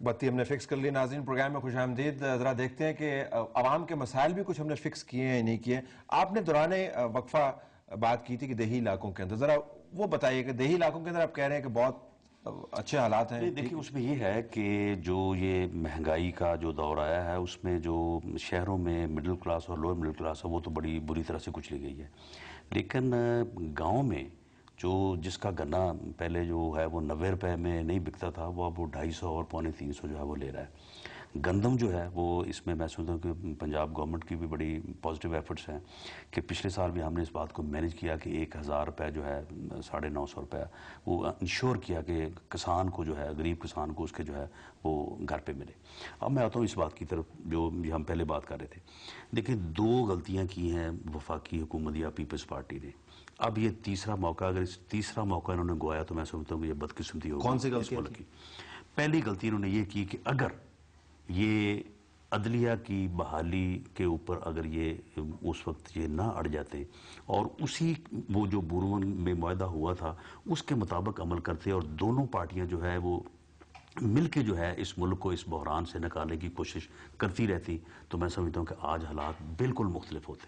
بتی ہم نے فکس کر لی. ناظرین پروگرام میں خوش آمدید. ذرا دیکھتے ہیں کہ عوام کے مسائل بھی کچھ ہم نے فکس کیے ہیں نہیں کیے. آپ نے دوران وقفہ بات کی تھی کہ دیہی علاقوں کے اندر، ذرا وہ بتائیے کہ دیہی علاقوں کے اندر آپ کہہ رہے ہیں کہ بہت اچھے حالات ہیں. دیکھیں اس میں یہ ہے کہ جو یہ مہنگائی کا جو دور آیا ہے اس میں جو شہروں میں مڈل کلاس اور لوور مڈل کلاس ہے وہ تو بڑی بری طرح سے کچلی گئی ہے، لیکن گاؤں میں جو جس کا گنا پہلے جو ہے وہ 90 روپے میں نہیں بکتا تھا وہ اب وہ 250 اور 350 جو ہے وہ لے رہا ہے. گندم جو ہے وہ اس میں سمجھتا ہوں کہ پنجاب گورنمنٹ کی بھی بڑی پازیٹیو ایفرٹس ہیں کہ پچھلے سال بھی ہم نے اس بات کو مینیج کیا کہ 1000 روپے جو ہے 950 روپے وہ انشور کیا کہ کسان کو جو ہے غریب کسان کو اس کے جو ہے وہ گھر پہ ملے. اب میں آتا ہوں اس بات کی طرف جو ہم پہلے بات کر رہے تھے. دیکھیں 2 غلطیاں کی ہیں وفاقی حکومت یا پیپلز پارٹی نے. اب یہ تیسرا موقع، اگر اس تیسرا موقع انہوں نے گوایا تو میں سمجھتا ہوں کہ یہ بدقسمتی ہوگی. کون سی غلطی کی؟ پہلی غلطی انہوں نے یہ کی کہ اگر یہ عدلیہ کی بحالی کے اوپر اگر یہ اس وقت یہ نہ اڑ جاتے اور اسی وہ جو بورون میں معاہدہ ہوا تھا اس کے مطابق عمل کرتے اور دونوں پارٹیاں جو ہے وہ مل کے جو ہے اس ملک کو اس بحران سے نکالنے کی کوشش کرتی رہتی تو میں سمجھتا ہوں کہ آج حالات بالکل مختلف ہوتے.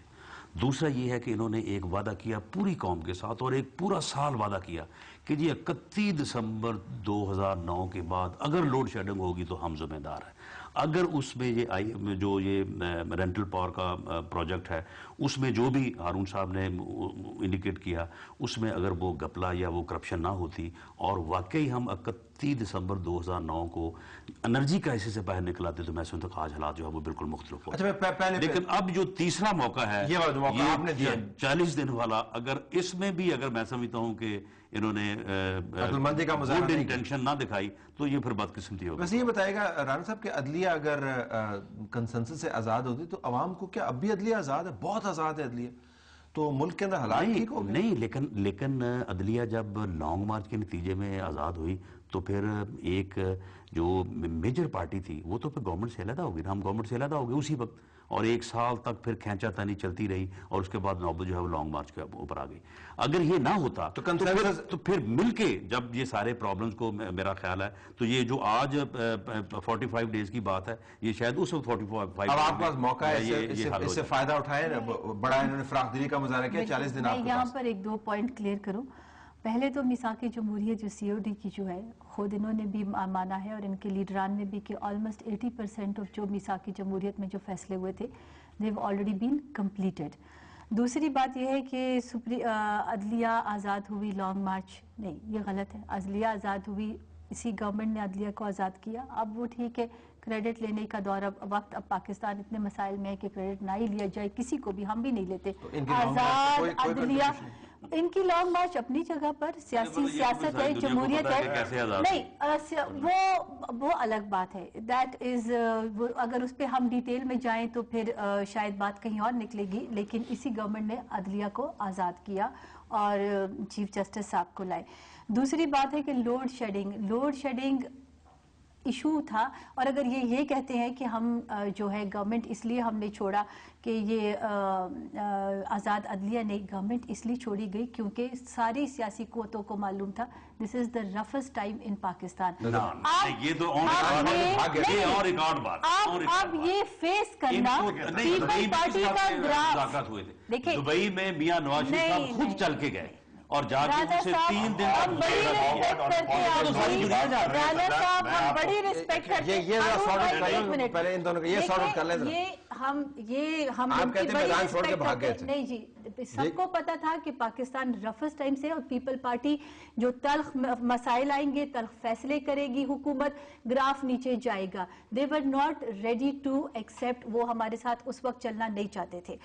دوسرا یہ ہے کہ انہوں نے ایک وعدہ کیا پوری قوم کے ساتھ اور ایک پورا سال وعدہ کیا کہ جی 31 دسمبر 2009 کے بعد اگر لوڈ شیڈنگ ہوگی تو ہم ذمہ دار ہیں. اگر اس میں یہ جو یہ رینٹل پاور کا پروجیکٹ ہے اس میں جو بھی ہارون صاحب نے انڈیکیٹ کیا اس میں اگر وہ گپلا یا وہ کرپشن نہ ہوتی اور واقعی ہم 31 دسمبر 2009 کو انرجی کرائسس سے باہر نکلاتے تو میں سمجھتا ہوں کہ آج حالات جو ہے وہ بالکل مختلف ہوتے. لیکن اب جو تیسرا موقع ہے یہ 40 دن والا، اگر اس میں بھی اگر میں سمجھتا ہوں کہ انہوں نے گڈ انٹینشن نہ دکھائی تو یہ پھر بدقسمتی ہوگی. بس یہ بتائے گا رانا صاحب کہ عدلیہ اگر کنسنسس سے آزاد ہوتی تو عوام کو کیا اب بھی عدلیہ آزاد ہے؟ بہت آزاد ہے عدلیہ تو ملک کے اندر حالات ٹھیک ہو گئے؟ نہیں، لیکن عدلیہ جب لانگ مارچ کے نتیجے میں آزاد ہوئی تو پھر ایک جو میجر پارٹی تھی وہ تو پھر گورنمنٹ سے علیحدہ ہو گئی. ہم گورنمنٹ سے علیحدہ ہو گئے اسی وقت اور 1 سال تک پھر کھینچا تانی چلتی رہی اور اس کے بعد نوبت جو ہے وہ لانگ مارچ کے اوپر آ گئی. اگر یہ نہ ہوتا تو پھر مل کے جب یہ سارے پرابلمز کو میرا خیال ہے تو یہ جو آج 45 ڈیز کی بات ہے یہ شاید اس وقت 45 اب آپ پاس موقع ہے اس سے فائدہ اٹھائے. بڑا انہوں نے فراخ دلی کا مظاہرہ کیا. 40 دن آپ یہاں پر 1-2 پوائنٹ کلیئر کروں. پہلے تو میثاق جمہوریت جو COD کی جو ہے خود انہوں نے بھی مانا ہے اور ان کے لیڈران نے بھی کہ آلموسٹ 80% آف جو میثاق جمہوریت میں جو فیصلے ہوئے تھے they have already been completed. دوسری بات یہ ہے کہ عدلیہ آزاد ہوئی لانگ مارچ نہیں، یہ غلط ہے. عدلیہ آزاد ہوئی، اسی گورنمنٹ نے عدلیہ کو آزاد کیا. اب وہ ٹھیک ہے کریڈٹ لینے کا دور وقت اب پاکستان اتنے مسائل میں ہے کہ کریڈٹ نہ ہی لیا جائے کسی کو بھی، ہم بھی نہیں لیتے. آزاد عدلیہ ان کی لانگ مارچ اپنی جگہ پر سیاست ہے، جمہوریت ہے، نہیں وہ الگ بات ہے. دیٹ از اگر اس پہ ہم ڈیٹیل میں جائیں تو پھر شاید بات کہیں اور نکلے گی. لیکن اسی گورنمنٹ نے عدلیہ کو آزاد کیا اور چیف جسٹس صاحب کو لائے. دوسری بات ہے کہ لوڈ شیڈنگ ایشو تھا اور اگر یہ کہتے ہیں کہ ہم جو ہے گورنمنٹ اس لیے ہم نے چھوڑا کہ یہ آزاد عدلیہ نہیں، گورنمنٹ اس لیے چھوڑی گئی کیونکہ ساری سیاسی قوتوں کو معلوم تھا دس از دا رفسٹ ٹائم ان پاکستان. اب یہ فیس کرنا پیپل پارٹی کا گراف دیکھیں دبئی میں میاں نواز شریف صاحب خود چل کے گئے اور جا کے ان سے 3 دن رانا صاحب ہم بڑی رسپیکٹ کرتے ہیں. نہیں جی، سب کو پتا تھا کہ پاکستان رفس ٹائم سے اور پیپل پارٹی جو تلخ مسائل آئیں گے تلخ فیصلے کرے گی حکومت، گراف نیچے جائے گا. they were not ready to accept، وہ ہمارے ساتھ اس وقت چلنا نہیں چاہتے تھے.